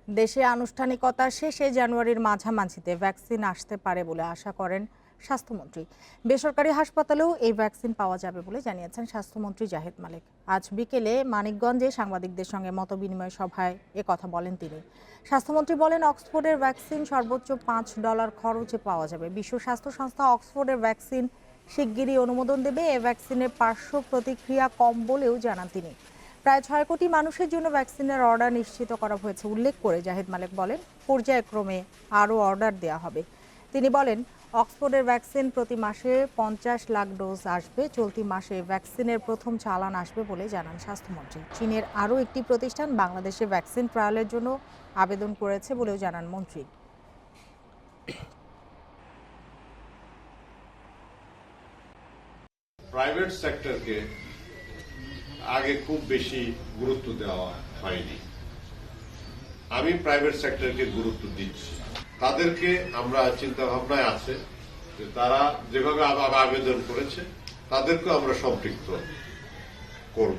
দেশে আনুষ্ঠানিকতা শেষে জানুয়ারির মাঝামাঝিতে ভ্যাকসিন আসতে পারে বলে আশা করেন স্বাস্থ্যমন্ত্রী। বেসরকারি হাসপাতালেও এই ভ্যাকসিন পাওয়া যাবে বলে জানিয়েছেন স্বাস্থ্যমন্ত্রী জাহিদ মালিক। আজ বিকেলে মানিকগঞ্জে সাংবাদিকদের সঙ্গে মতবিনিময় সভায় কথা বলেন তিনি। স্বাস্থ্যমন্ত্রী বলেন, অক্সফোর্ডের ভ্যাকসিন সর্বোচ্চ $5 খরচে পাওয়া যাবে। বিশ্ব স্বাস্থ্য সংস্থা অক্সফোর্ডের ভ্যাকসিন শিগগিরই অনুমোদন দেবে। এ ভ্যাকসিনের পার্শ্ব প্রতিক্রিয়া কম বলেও জানান তিনি। প্রায় 6 কোটি মানুষের জন্য ভ্যাকসিনের অর্ডার নিশ্চিত করা হয়েছে উল্লেখ করে জাহিদ মালিক বলেন, পর্যায়ক্রমে আরও অর্ডার দেওয়া হবে। তিনি বলেন, অক্সফোর্ডের ভ্যাকসিন প্রতি মাসে 50 লাখ ডোজ আসবে। চলতি মাসে ভ্যাকসিনের প্রথম চালান আসবে বলে জানান স্বাস্থ্যমন্ত্রী। চীনের আরও একটি প্রতিষ্ঠান বাংলাদেশে ভ্যাকসিন ট্রায়ালের জন্য আবেদন করেছে বলেও জানান মন্ত্রী। প্রাইভেট সেক্টরকে আগে খুব বেশি গুরুত্ব দেওয়া হয়নি। আমি প্রাইভেট সেক্টরকে গুরুত্ব দিচ্ছি। তাদেরকে আমরা চিন্তা ভাবনায় আছে যে তারা যেভাবে আবেদন করেছে তাদেরকেও আমরা সম্পৃক্ত করব।